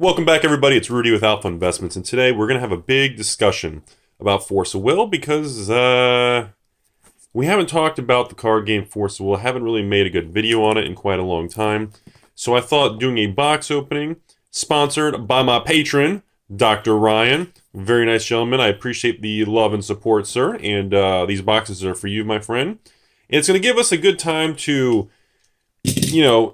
Welcome back, everybody. It's Rudy with Alpha Investments, and today we're going to have a big discussion about Force of Will because we haven't talked about the card game Force of Will. I haven't really made a good video on it in quite a long time. So I thought doing a box opening sponsored by my patron, Dr. Ryan. Very nice gentleman. I appreciate the love and support, sir. And these boxes are for you, my friend. And it's going to give us a good time to,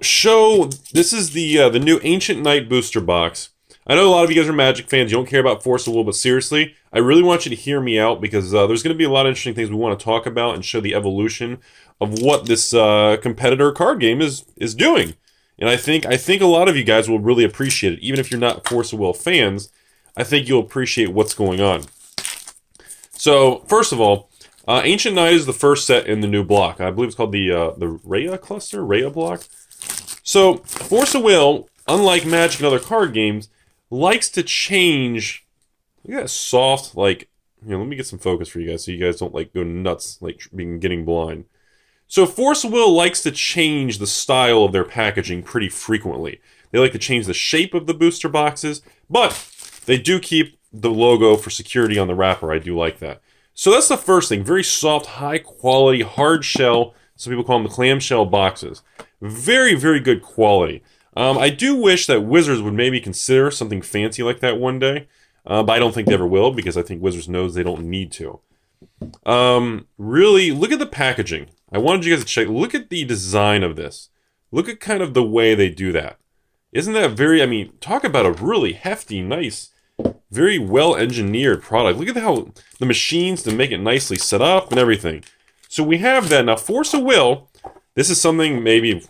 show. This is the new Ancient Knight booster box. I know a lot of you guys are Magic fans. You don't care about Force of Will, but seriously, I really want you to hear me out because there's going to be a lot of interesting things we want to talk about and show the evolution of what this competitor card game is doing. And I think a lot of you guys will really appreciate it. Even if you're not Force of Will fans, I think you'll appreciate what's going on. So, first of all, Ancient Knight is the first set in the new block. I believe it's called the Rhea cluster, Rhea block. So, Force of Will, unlike Magic and other card games, likes to change. Look at that soft, let me get some focus for you guys so you guys don't go nuts, getting blind. So Force of Will likes to change the style of their packaging pretty frequently. They like to change the shape of the booster boxes, but they do keep the logo for security on the wrapper. I do like that. So that's the first thing. Very soft, high quality, hard shell. Some people call them the clamshell boxes. Very, very good quality. I do wish that Wizards would maybe consider something fancy like that one day. But I don't think they ever will because I think Wizards knows they don't need to. Really, look at the packaging. I wanted you guys to check. Look at the design of this. Look at kind of the way they do that. Isn't that very, talk about a really hefty, nice, very well-engineered product. Look at how the machines to make it nicely set up and everything. So we have that. Now, Force of Will, this is something maybe,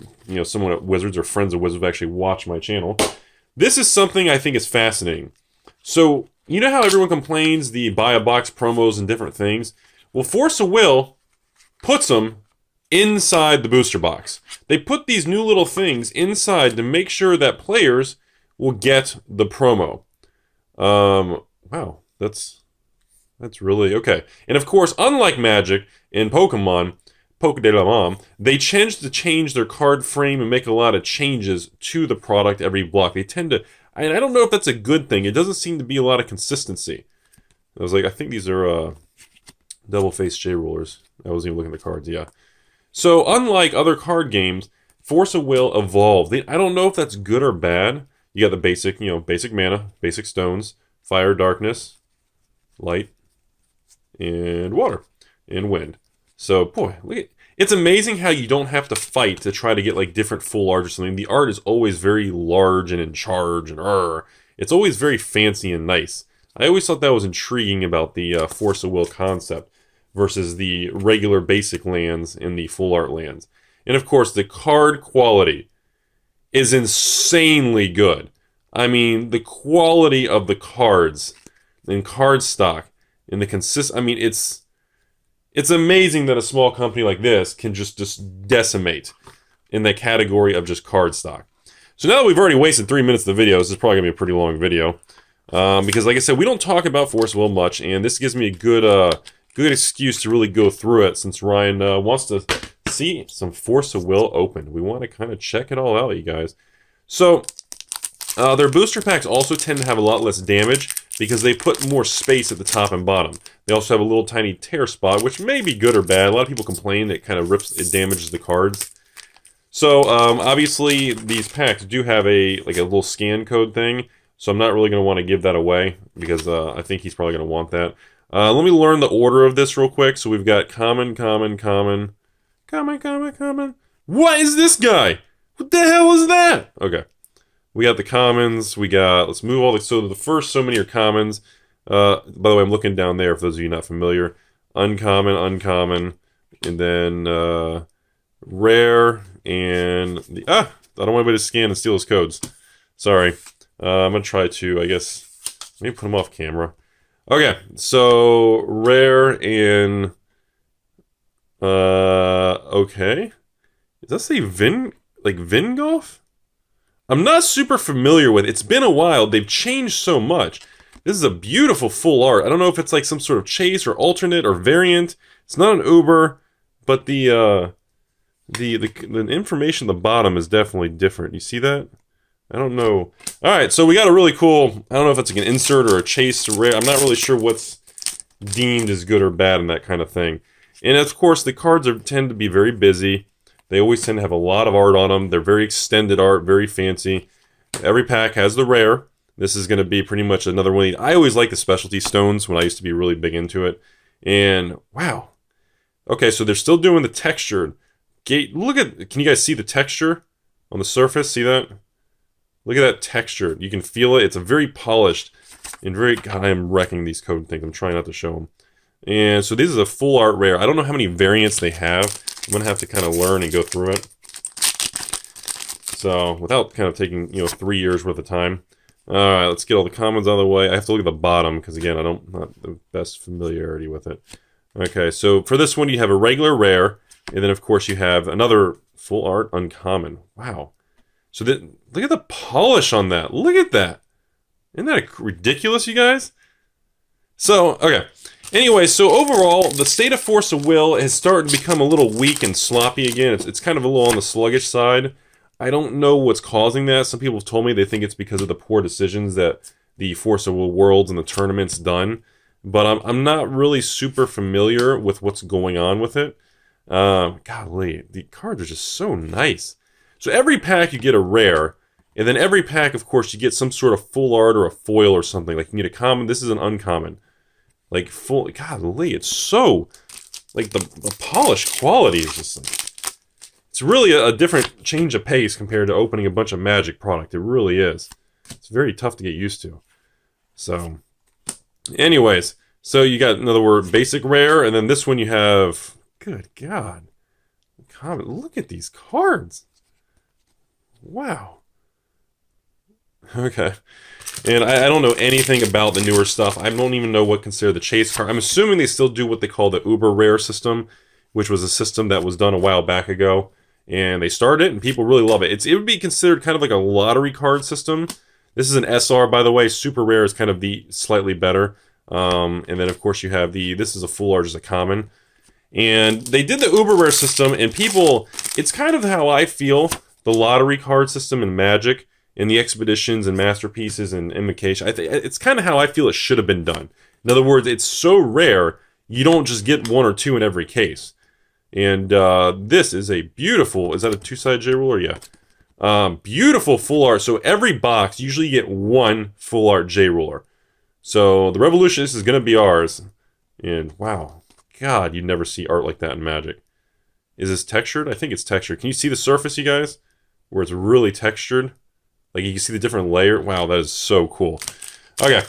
someone at Wizards or friends of Wizards have actually watched my channel. This is something I think is fascinating. So, you know how everyone complains the buy-a-box promos and different things? Well, Force of Will puts them inside the booster box. They put these new little things inside to make sure that players will get the promo. Wow, that's really okay. And of course, unlike Magic and Pokemon, Poké de la Mom, they tend to change their card frame and make a lot of changes to the product every block. They tend to, and I don't know if that's a good thing. It doesn't seem to be a lot of consistency. I think these are double-faced J-rollers. I wasn't even looking at the cards, yeah. So, unlike other card games, Force of Will evolved. I don't know if that's good or bad. You got the basic, basic mana, basic stones, fire, darkness, light, and water, and wind. So, boy, it's amazing how you don't have to fight to try to get, different full art or something. The art is always very large and in charge, and it's always very fancy and nice. I always thought that was intriguing about the Force of Will concept versus the regular basic lands and the full art lands. And of course, the card quality is insanely good. The quality of the cards and card stock and the it's amazing that a small company like this can just decimate in the category of just card stock. So now that we've already wasted 3 minutes of the video, this is probably going to be a pretty long video. Because like I said, we don't talk about Force of Will much, and this gives me a good excuse to really go through it since Ryan wants to see some Force of Will open. We want to kind of check it all out, you guys. So, their booster packs also tend to have a lot less damage because they put more space at the top and bottom. They also have a little tiny tear spot, which may be good or bad. A lot of people complain it kind of it damages the cards. So, obviously, these packs do have a little scan code thing, so I'm not really going to want to give that away because I think he's probably going to want that. Let me learn the order of this real quick. So we've got common. What is this guy? What the hell is that? Okay. We got the commons. Let's move all so the first so many are commons. By the way, I'm looking down there for those of you not familiar. Uncommon, and then rare, and I don't want anybody to scan and steal his codes. Sorry. I'm going to try to, I guess, maybe put him off camera. Okay, so rare and okay. Does that say Vingolf? I'm not super familiar with it. It's been a while. They've changed so much. This is a beautiful full art. I don't know if it's some sort of chase or alternate or variant. It's not an Uber, but the information at the bottom is definitely different. You see that? I don't know. Alright, so we got a really cool, I don't know if it's like an insert or a chase rare. I'm not really sure what's deemed as good or bad and that kind of thing. And of course, the cards tend to be very busy. They always tend to have a lot of art on them. They're very extended art, very fancy. Every pack has the rare. This is going to be pretty much another one. I always like the specialty stones when I used to be really big into it. And, wow. Okay, so they're still doing the textured. Look at, can you guys see the texture on the surface? See that? Look at that texture. You can feel it. It's a very polished and very, God, I am wrecking these code things. I'm trying not to show them. And so this is a full art rare. I don't know how many variants they have. I'm going to have to kind of learn and go through it. So, without kind of taking, 3 years worth of time. Alright, let's get all the commons out of the way. I have to look at the bottom, because again, not the best familiarity with it. Okay, so for this one, you have a regular rare, and then of course you have another full art uncommon. Wow. So look at the polish on that. Look at that. Isn't that ridiculous, you guys? So, okay. Anyway, so overall, the state of Force of Will has started to become a little weak and sloppy again. It's kind of a little on the sluggish side. I don't know what's causing that. Some people have told me they think it's because of the poor decisions that the Force of Will Worlds and the tournament's done. But I'm not really super familiar with what's going on with it. Golly, the cards are just so nice. So every pack you get a rare, and then every pack, of course, you get some sort of full art or a foil or something. Like you can get a common. This is an uncommon. Like full, golly, it's so, like the polished quality is just like, it's really a different change of pace compared to opening a bunch of Magic product. It really is. It's very tough to get used to. So, anyways, so you got another word, basic rare, and then this one you have, good God, common. Look at these cards. Wow. Okay. And I don't know anything about the newer stuff. I don't even know what consider the chase card. I'm assuming they still do what they call the Uber Rare system, which was a system that was done a while back ago. And they started it, and people really love it. It would be considered kind of like a lottery card system. This is an SR, by the way. Super Rare is kind of the slightly better. And then, of course, you have this is a full art, just a common. And they did the Uber Rare system, and people, it's kind of how I feel the lottery card system in Magic, in the Expeditions and Masterpieces and Invocation. It's kind of how I feel it should have been done. In other words, it's so rare, you don't just get one or two in every case. And this is a beautiful, is that a two-sided J-Ruler? Yeah. Beautiful full art. So every box, usually you get one full art J-Ruler. So the Revolutionist is going to be ours. And wow, God, you'd never see art like that in Magic. Is this textured? I think it's textured. Can you see the surface, you guys? Where it's really textured? Like, you can see the different layer. Wow, that is so cool. Okay.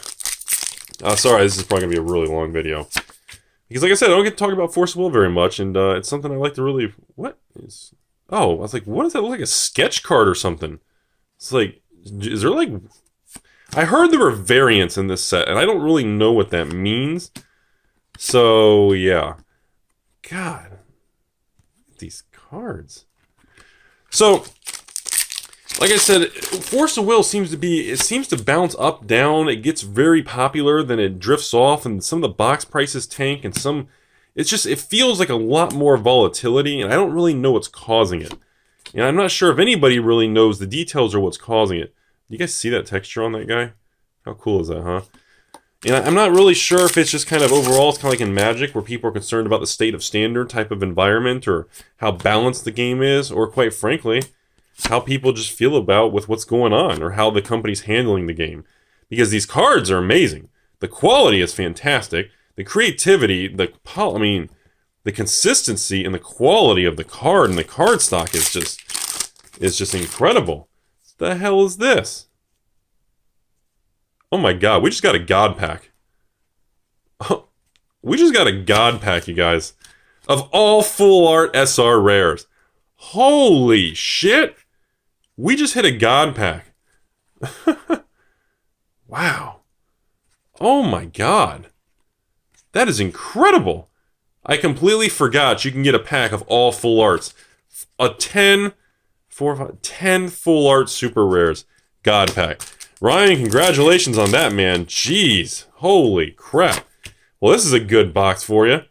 Sorry, this is probably going to be a really long video. Because, like I said, I don't get to talk about Force of Will very much, and it's something I like to really... What is... Oh, I was like, what does that look like? A sketch card or something? It's like... Is there, like... I heard there were variants in this set, and I don't really know what that means. So, yeah. God. Look at these cards. So... Like I said, Force of Will seems to bounce up, down. It gets very popular, then it drifts off, and some of the box prices tank, and it feels like a lot more volatility, and I don't really know what's causing it. And I'm not sure if anybody really knows the details or what's causing it. You guys see that texture on that guy? How cool is that, huh? And I'm not really sure if it's just kind of overall, it's kind of like in Magic, where people are concerned about the state of standard type of environment, or how balanced the game is, or quite frankly, how people just feel about with what's going on, or how the company's handling the game. Because these cards are amazing. The quality is fantastic. The creativity, the consistency and the quality of the card and the card stock is just incredible. What the hell is this? Oh my God, we just got a God pack. Oh, we just got a God pack, you guys. Of all full art SR rares. Holy shit! We just hit a God pack. Wow. Oh my God. That is incredible. I completely forgot you can get a pack of all full arts. 10 full art super rares. God pack. Ryan, congratulations on that, man. Jeez. Holy crap. Well, this is a good box for you.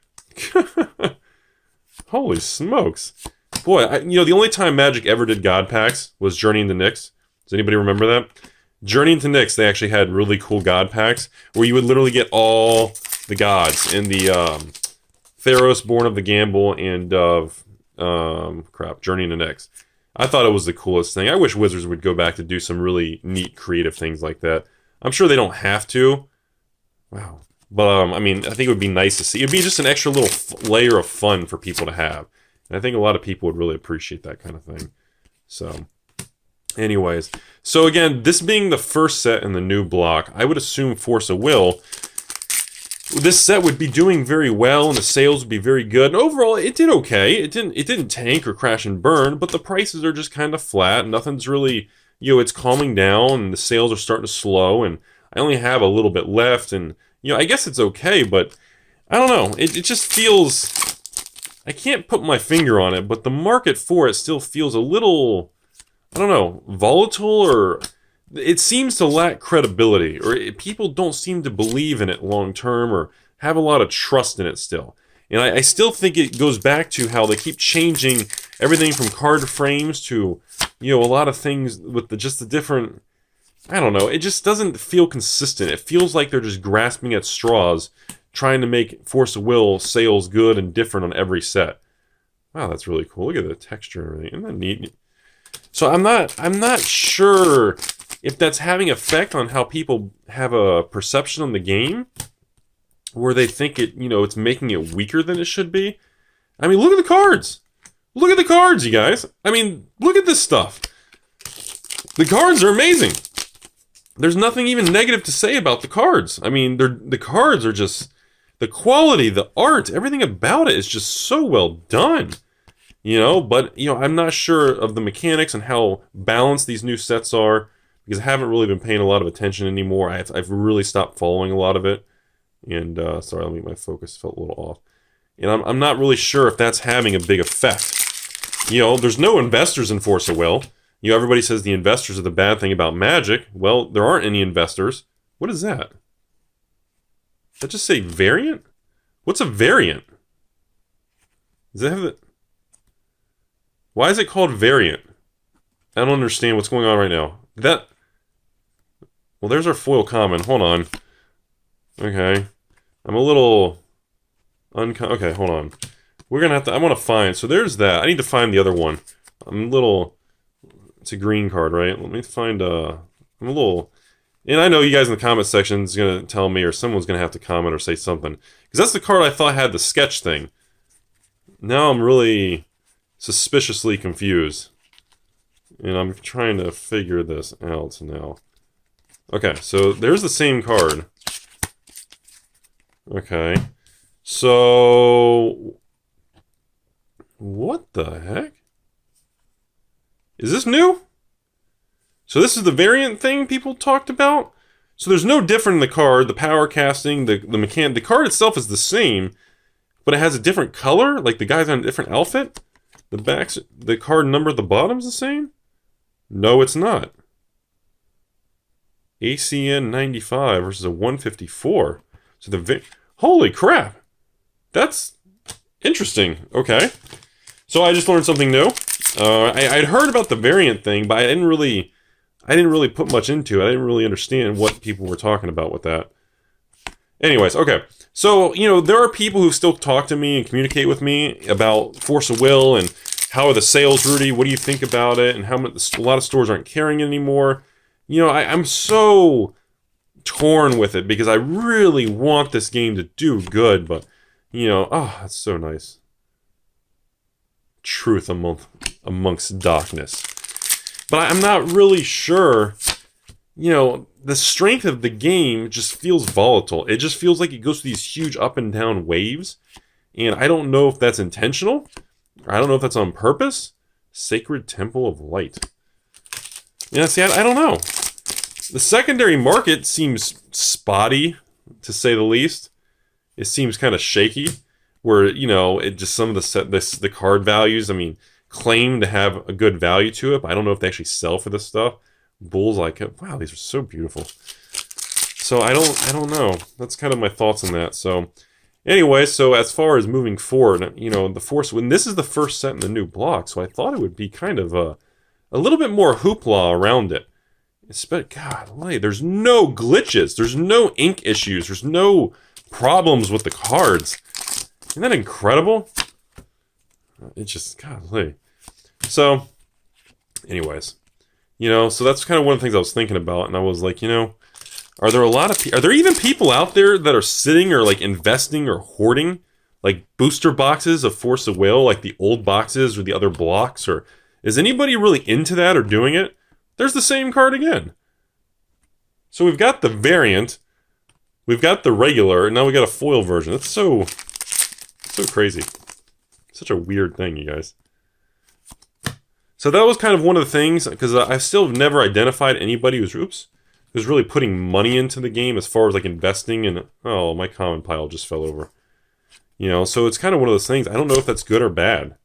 Holy smokes. Boy, the only time Magic ever did God packs was Journey into Nyx. Does anybody remember that? Journey into Nyx, they actually had really cool god packs where you would literally get all the gods in the Theros, Born of the Gamble, and Journey into Nyx. I thought it was the coolest thing. I wish Wizards would go back to do some really neat, creative things like that. I'm sure they don't have to. Wow. But, I mean, I think it would be nice to see. It'd be just an extra little layer of fun for people to have. And I think a lot of people would really appreciate that kind of thing. So, anyways. So, again, this being the first set in the new block, I would assume Force of Will, this set would be doing very well and the sales would be very good. And overall, it did okay. It didn't tank or crash and burn, but the prices are just kind of flat. Nothing's really, it's calming down and the sales are starting to slow. And I only have a little bit left. And, I guess it's okay, but I don't know. It just feels, I can't put my finger on it, but the market for it still feels a little, I don't know, volatile, or it seems to lack credibility, or people don't seem to believe in it long term or have a lot of trust in it still. And I still think it goes back to how they keep changing everything from card frames to, a lot of things with the different, I don't know, it just doesn't feel consistent. It feels like they're just grasping at straws, trying to make Force of Will sales good and different on every set. Wow, that's really cool. Look at the texture and everything. Isn't that neat? So I'm not sure if that's having effect on how people have a perception on the game, where they think it's making it weaker than it should be. I mean, look at the cards. Look at the cards, you guys. I mean, look at this stuff. The cards are amazing. There's nothing even negative to say about the cards. I mean, the cards are just, the quality, the art, everything about it is just so well done. But, I'm not sure of the mechanics and how balanced these new sets are, because I haven't really been paying a lot of attention anymore. I've really stopped following a lot of it. And, sorry, let me, my focus felt a little off. And I'm not really sure if that's having a big effect. There's no investors in Force of Will. Everybody says the investors are the bad thing about Magic. Well, there aren't any investors. What is that? Did that just say variant? What's a variant? Does that have the... Why is it called variant? I don't understand what's going on right now. Well, there's our foil common. Hold on. Okay. I'm a little... Okay, hold on. We're gonna have to... I want to find... So there's that. I need to find the other one. I'm a little... It's a green card, right? Let me find... I'm a little... And I know you guys in the comment section is going to tell me, or someone's going to have to comment or say something. Because that's the card I thought had the sketch thing. Now I'm really suspiciously confused. And I'm trying to figure this out now. Okay, so there's the same card. Okay. So... What the heck? Is this new? So this is the variant thing people talked about? So there's no different in the card, the power casting, the mechanic. The card itself is the same, but it has a different color? Like the guy's on a different outfit? The card number at the bottom's the same? No, it's not. ACN 95 versus a 154. So holy crap! That's interesting. Okay. So I just learned something new. I'd heard about the variant thing, but I didn't really put much into it. I didn't really understand what people were talking about with that. Anyways, okay. So, there are people who still talk to me and communicate with me about Force of Will and how are the sales, Rudy? What do you think about it? And how much a lot of stores aren't carrying it anymore. I'm so torn with it because I really want this game to do good, but, oh, that's so nice. Truth amongst darkness. But I'm not really sure, the strength of the game just feels volatile. It just feels like it goes through these huge up and down waves. And I don't know if that's intentional. Or I don't know if that's on purpose. Sacred Temple of Light. See, I don't know. The secondary market seems spotty, to say the least. It seems kind of shaky. Where, it just some of the card values, claim to have a good value to it, but I don't know if they actually sell for this stuff. Bullseye, wow, these are so beautiful. So I don't know. That's kind of my thoughts on that. So anyway, so as far as moving forward, the Force, when this is the first set in the new block, so I thought it would be kind of a little bit more hoopla around it. God, there's no glitches. There's no ink issues. There's no problems with the cards. Isn't that incredible? It's just, golly. So, anyways, so that's kind of one of the things I was thinking about, and I was like, are there even people out there that are sitting or like investing or hoarding like booster boxes of Force of Will, like the old boxes or the other blocks, or is anybody really into that or doing it? There's the same card again. So we've got the variant, we've got the regular, and now we got a foil version. That's so crazy. Such a weird thing, you guys. So that was kind of one of the things, because I still have never identified anybody who's really putting money into the game as far as like investing in. Oh, my common pile just fell over. So it's kind of one of those things. I don't know if that's good or bad.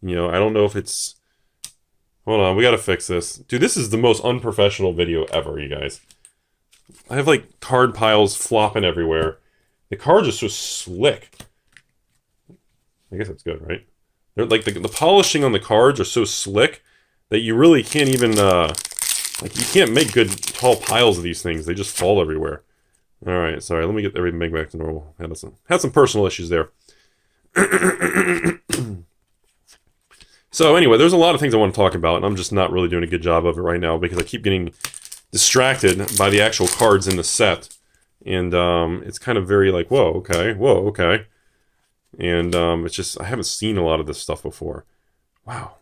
I don't know if it's. Hold on, we gotta fix this. Dude, this is the most unprofessional video ever, you guys. I have like card piles flopping everywhere. The cards are so slick. I guess that's good, right? They're like the polishing on the cards are so slick that you really can't even like you can't make good tall piles of these things. They just fall everywhere. All right, sorry. Let me get everything back to normal. Had some personal issues there. So anyway, there's a lot of things I want to talk about, and I'm just not really doing a good job of it right now because I keep getting distracted by the actual cards in the set, and it's kind of very like, whoa, okay. And it's just, I haven't seen a lot of this stuff before. Wow.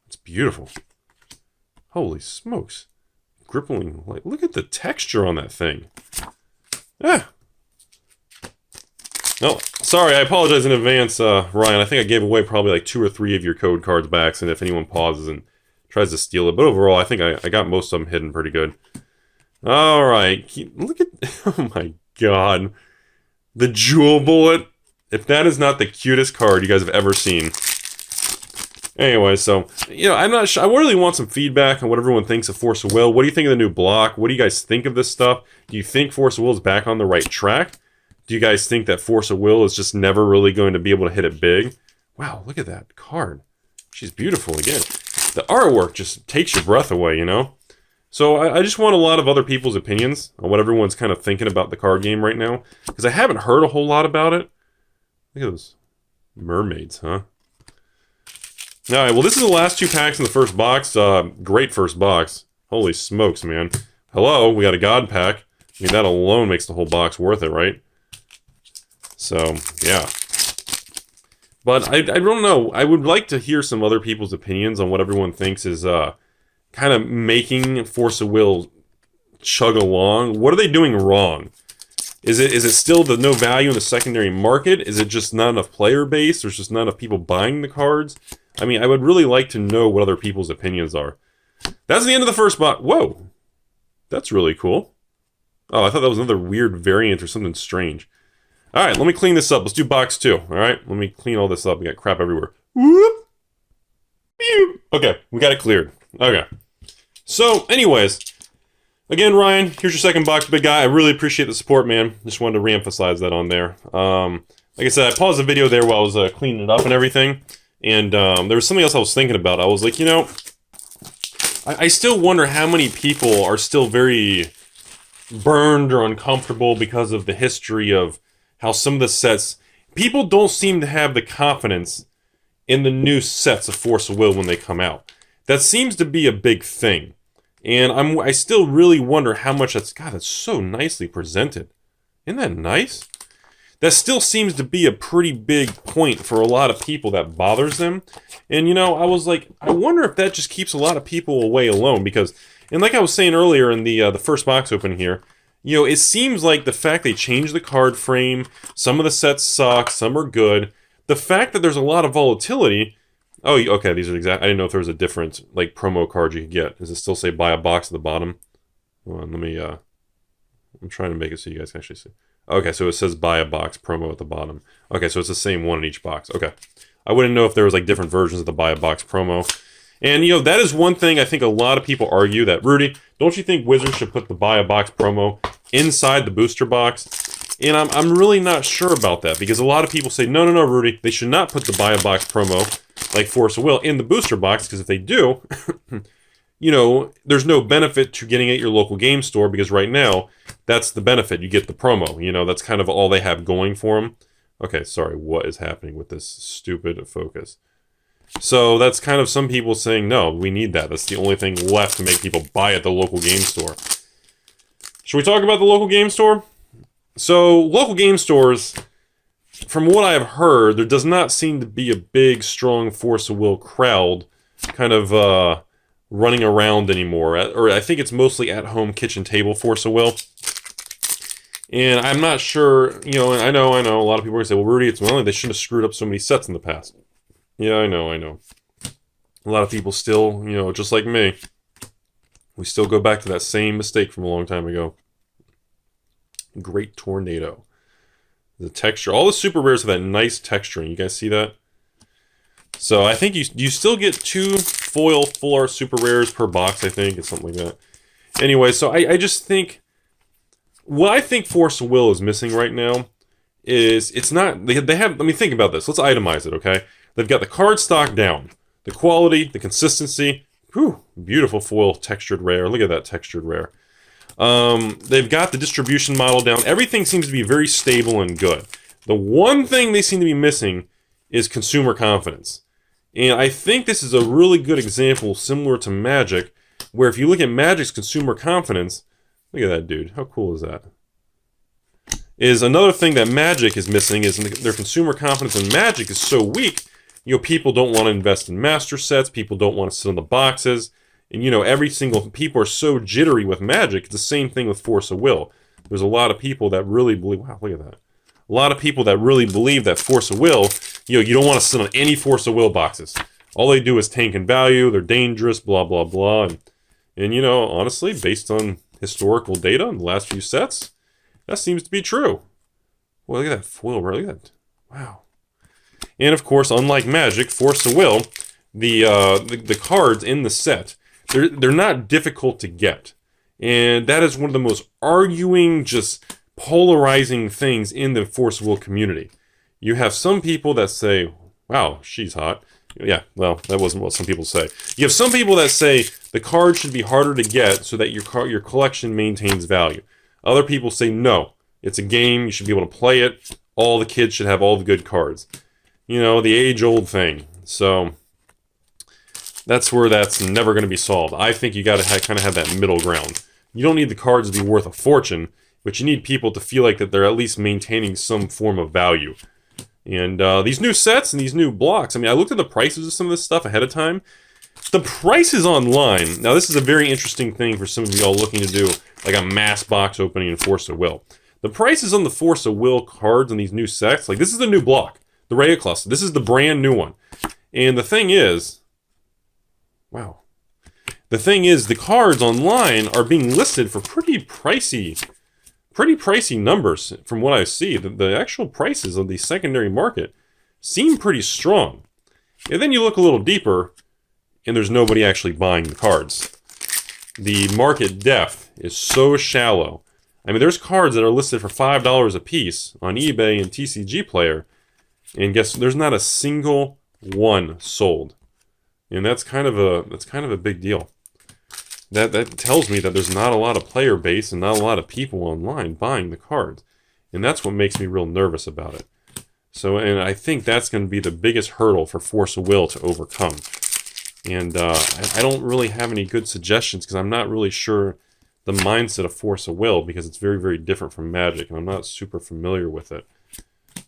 It's beautiful. Holy smokes. Grippling. Like, look at the texture on that thing. Ah. Oh, sorry, I apologize in advance, Ryan. I think I gave away probably like 2 or 3 of your code cards back, and if anyone pauses and tries to steal it. But overall, I think I got most of them hidden pretty good. Alright. Look at... Oh my god. The Jewel Bullet. If that is not the cutest card you guys have ever seen. Anyway, so, I'm not sure. I really want some feedback on what everyone thinks of Force of Will. What do you think of the new block? What do you guys think of this stuff? Do you think Force of Will is back on the right track? Do you guys think that Force of Will is just never really going to be able to hit it big? Wow, look at that card. She's beautiful again. The artwork just takes your breath away, So I just want a lot of other people's opinions on what everyone's kind of thinking about the card game right now. Because I haven't heard a whole lot about it. Look at those mermaids, huh? Alright, well this is the last 2 packs in the first box. Great first box. Holy smokes, man. Hello, we got a God pack. I mean, that alone makes the whole box worth it, right? So, yeah. But I don't know. I would like to hear some other people's opinions on what everyone thinks is kind of making Force of Will chug along. What are they doing wrong? Is it still the no value in the secondary market? Is it just not enough player base? There's just not enough people buying the cards? I mean, I would really like to know what other people's opinions are. That's the end of the first box. Whoa. That's really cool. Oh, I thought that was another weird variant or something strange. Alright, let me clean this up. Let's do box 2. Alright, let me clean all this up. We got crap everywhere. Whoop. Okay, we got it cleared. Okay. So, anyways... Again, Ryan, here's your second box, big guy. I really appreciate the support, man. Just wanted to reemphasize that on there. Like I said, I paused the video there while I was cleaning it up and everything. And there was something else I was thinking about. I was like, I still wonder how many people are still very burned or uncomfortable because of the history of how some of the sets... People don't seem to have the confidence in the new sets of Force of Will when they come out. That seems to be a big thing. And I still really wonder how much that's... God, that's so nicely presented. Isn't that nice? That still seems to be a pretty big point for a lot of people that bothers them. And, I was like, I wonder if that just keeps a lot of people away alone. Because, and like I was saying earlier in the first box open here, it seems like the fact they changed the card frame, some of the sets suck, some are good. The fact that there's a lot of volatility... Oh, okay, these are exact... I didn't know if there was a different, like, promo card you could get. Does it still say buy a box at the bottom? Hold on, let me, I'm trying to make it so you guys can actually see. Okay, so it says buy a box promo at the bottom. Okay, so it's the same one in each box. Okay. I wouldn't know if there was, like, different versions of the buy a box promo. And, that is one thing I think a lot of people argue that, Rudy, don't you think Wizards should put the buy a box promo inside the booster box? And I'm really not sure about that, because a lot of people say, no, Rudy, they should not put the buy a box promo like Force of Will in the booster box, because if they do, you know, there's no benefit to getting it at your local game store because right now, that's the benefit. You get the promo. You know, that's kind of all they have going for them. Okay, sorry, what is happening with this stupid focus? So that's kind of some people saying, no, we need that. That's the only thing left to make people buy at the local game store. Should we talk about the local game store? So, local game stores, from what I've heard, there does not seem to be a big, strong Force of Will crowd kind of running around anymore. Or I think it's mostly at-home kitchen table Force of Will. And I'm not sure, you know, and I know, a lot of people are going to say, well, Rudy, it's only they shouldn't have screwed up so many sets in the past. Yeah, I know. A lot of people still, you know, just like me, we still go back to that same mistake from a long time ago. Great Tornado. The texture, all the super rares have that nice texturing. You guys see that? So I think you still get 2 foil full art super rares per box, I think. It's something like that. Anyway, so I just think... What I think Force of Will is missing right now is it's not... They have... Let me think about this. Let's itemize it, okay? They've got the card stock down. The quality, the consistency. Whew, beautiful foil textured rare. Look at that textured rare. They've got the distribution model down. Everything seems to be very stable and good. The one thing they seem to be missing is consumer confidence. And I think this is a really good example, similar to Magic, where if you look at Magic's consumer confidence... Look at that dude. How cool is that? Is another thing that Magic is missing is their consumer confidence in Magic is so weak, you know, people don't want to invest in master sets, people don't want to sit on the boxes, and you know, people are so jittery with Magic. It's the same thing with Force of Will. There's a lot of people that really believe, wow, look at that. A lot of people that really believe that Force of Will, you know, you don't want to sit on any Force of Will boxes. All they do is tank in value, they're dangerous, blah, blah, blah. And you know, honestly, based on historical data in the last few sets, that seems to be true. Well, look at that foil, look at that. Wow. And of course, unlike Magic, Force of Will, the cards in the set, they're not difficult to get. And that is one of the most arguing, just polarizing things in the Force of Will community. You have some people that say, wow, she's hot. Yeah, well, that wasn't what some people say. You have some people that say the card should be harder to get so that your collection maintains value. Other people say, no, it's a game, you should be able to play it, all the kids should have all the good cards. You know, the age-old thing. So, that's where that's never going to be solved. I think you got to kind of have that middle ground. You don't need the cards to be worth a fortune, but you need people to feel like that they're at least maintaining some form of value. And these new sets and these new blocks, I mean, I looked at the prices of some of this stuff ahead of time. The prices online, now this is a very interesting thing for some of y'all looking to do like a mass box opening in Force of Will. The prices on the Force of Will cards and these new sets, like this is the new block, the Raya Cluster. This is the brand new one. And the thing is, wow. The thing is, the cards online are being listed for pretty pricey numbers from what I see. The actual prices of the secondary market seem pretty strong. And then you look a little deeper, and there's nobody actually buying the cards. The market depth is so shallow. I mean, there's cards that are listed for $5 a piece on eBay and TCG Player, and guess there's not a single one sold. And that's kind of a big deal. That tells me that there's not a lot of player base and not a lot of people online buying the cards. And that's what makes me real nervous about it. So, and I think that's going to be the biggest hurdle for Force of Will to overcome. And I don't really have any good suggestions because I'm not really sure the mindset of Force of Will because it's very, very different from Magic and I'm not super familiar with it.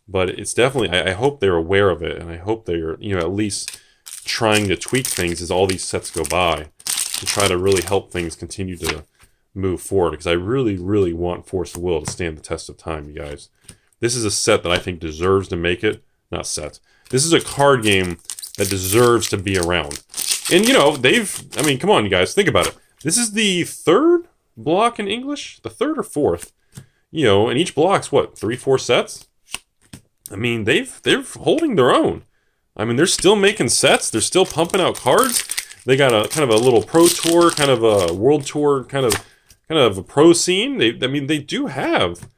But it's definitely, I hope they're aware of it and I hope they're, you know, at least trying to tweak things as all these sets go by to try to really help things continue to move forward because I really, really want Force of Will to stand the test of time, you guys. This is a set that I think deserves to make it. Not set. This is a card game that deserves to be around. And, you know, I mean, come on, you guys, think about it. This is the third block in English? The third or fourth? You know, and each block's, what, 3-4 sets? I mean, they're holding their own. I mean, they're still making sets. They're still pumping out cards. They got a kind of a little pro tour, kind of a world tour, kind of a pro scene. I mean, they do have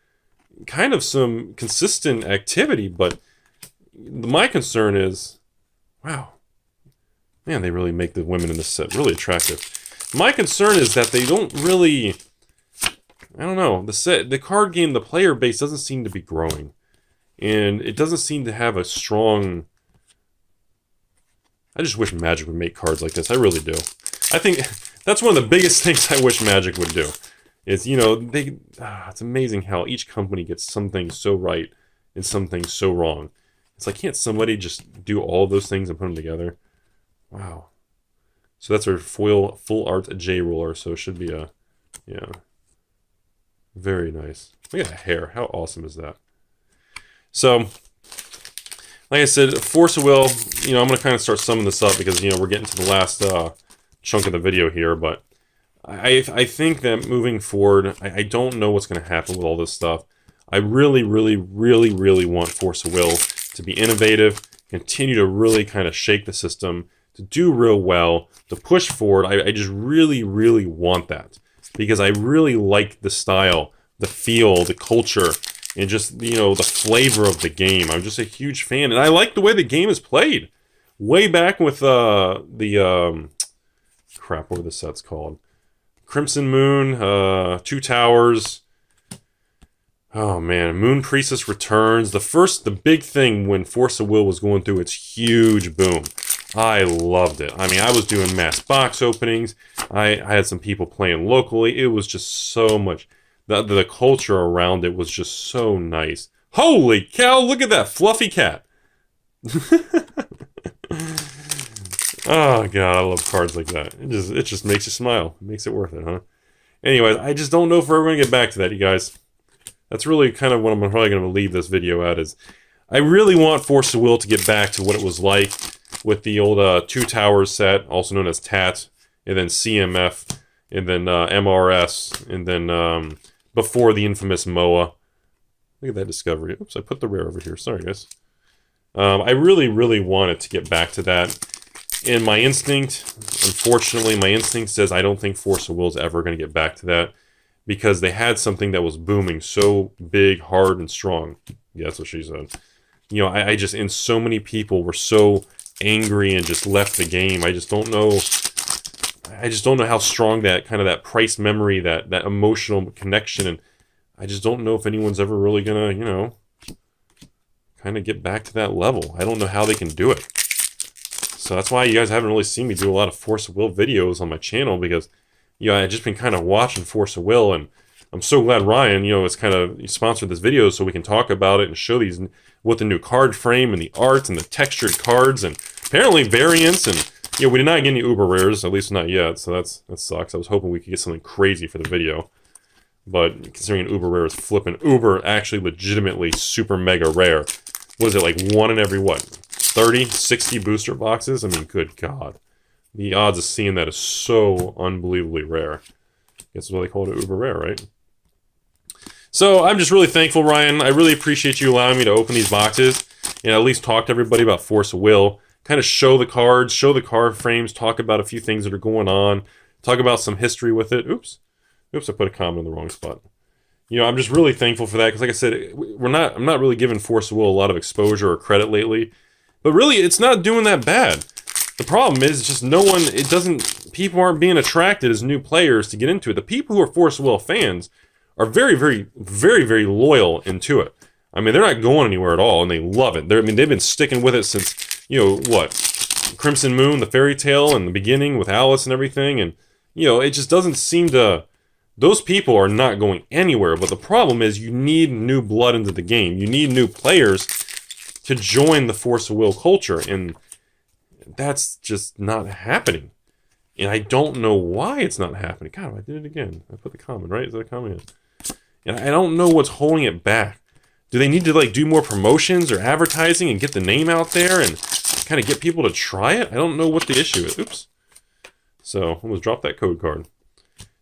kind of some consistent activity, but my concern is, wow, man, they really make the women in this set really attractive. My concern is that they don't really... I don't know. The card game, the player base doesn't seem to be growing. And it doesn't seem to have a strong... I just wish Magic would make cards like this. I really do. I think that's one of the biggest things I wish Magic would do. Is, you know, it's amazing how each company gets something so right and something so wrong. It's like, can't somebody just do all those things and put them together? Wow. So that's our foil full art J ruler. So it should be a, yeah, very nice. Look at that hair. How awesome is that? So, like I said, Force of Will. You know, I'm gonna kind of start summing this up because, you know, we're getting to the last chunk of the video here. But I think that moving forward, I don't know what's gonna happen with all this stuff. I really want Force of Will to be innovative, continue to really kind of shake the system, to do real well, to push forward. I just really want that. Because I really like the style, the feel, the culture, and just, you know, the flavor of the game. I'm just a huge fan. And I like the way the game is played. Way back with crap, what are the sets called? Crimson Moon, Two Towers... Oh man, Moon Priestess Returns. The big thing when Force of Will was going through its huge boom. I loved it. I mean, I was doing mass box openings. I had some people playing locally. It was just so much. The culture around it was just so nice. Holy cow, look at that fluffy cat. Oh god, I love cards like that. It just makes you smile. It makes it worth it, huh? Anyways, I just don't know if we're ever going to get back to that, you guys. That's really kind of what I'm probably going to leave this video at, is I really want Force of Will to get back to what it was like with the old Two Towers set, also known as TAT, and then CMF, and then MRS, and then before the infamous MOA. Look at that discovery. Oops, I put the rare over here. Sorry, guys. I really want it to get back to that. And my instinct, unfortunately, my instinct says I don't think Force of Will is ever going to get back to that. Because they had something that was booming so big, hard, and strong. Yeah, that's what she said. You know, I just, and so many people were so angry and just left the game. I just don't know how strong that kind of that price memory, that emotional connection, and I just don't know if anyone's ever really gonna, you know, kind of get back to that level. I don't know how they can do it. So that's why you guys haven't really seen me do a lot of Force of Will videos on my channel, because, you know, I've just been kind of watching Force of Will, and I'm so glad Ryan, you know, has kind of sponsored this video so we can talk about it and show these, what the new card frame and the art and the textured cards and apparently variants, and, you know, we did not get any uber rares, at least not yet, so that sucks. I was hoping we could get something crazy for the video, but considering an uber rare is flipping uber, actually legitimately super mega rare. What is it, like 1 in every, what, 30, 60 booster boxes? I mean, good God. The odds of seeing that is so unbelievably rare. Guess what they call it, uber rare, right? So I'm just really thankful, Ryan. I really appreciate you allowing me to open these boxes and at least talk to everybody about Force of Will. Kind of show the cards, show the card frames, talk about a few things that are going on, talk about some history with it. Oops, I put a comment in the wrong spot. You know, I'm just really thankful for that because, like I said, I'm not really giving Force of Will a lot of exposure or credit lately. But really, it's not doing that bad. The problem is just people aren't being attracted as new players to get into it. The people who are Force of Will fans are very loyal into it. I mean, they're not going anywhere at all, and they love it. They've been sticking with it since, you know, what? Crimson Moon, the fairy tale, and the beginning with Alice and everything, and, you know, it just doesn't seem to... Those people are not going anywhere, but the problem is you need new blood into the game. You need new players to join the Force of Will culture, and that's just not happening. And I don't know why it's not happening. God, I did it again. I put the comment, right? Is that a comment? And I don't know what's holding it back. Do they need to, like, do more promotions or advertising and get the name out there and kind of get people to try it? I don't know what the issue is. Oops. So, almost dropped that code card.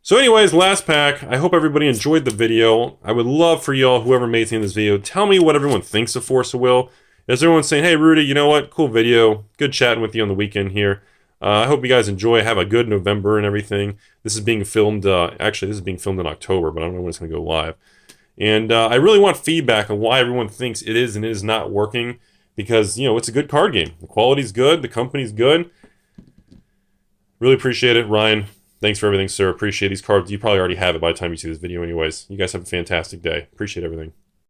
So anyways, last pack. I hope everybody enjoyed the video. I would love for y'all, whoever made it in this video, tell me what everyone thinks of Force of Will. Is everyone saying, hey, Rudy, you know what? Cool video. Good chatting with you on the weekend here. I hope you guys enjoy. Have a good November and everything. This is being filmed, actually, this is being filmed in October, but I don't know when it's going to go live. And I really want feedback on why everyone thinks it is and it is not working. Because, you know, it's a good card game. The quality's good. The company's good. Really appreciate it, Ryan. Thanks for everything, sir. Appreciate these cards. You probably already have it by the time you see this video anyways. You guys have a fantastic day. Appreciate everything.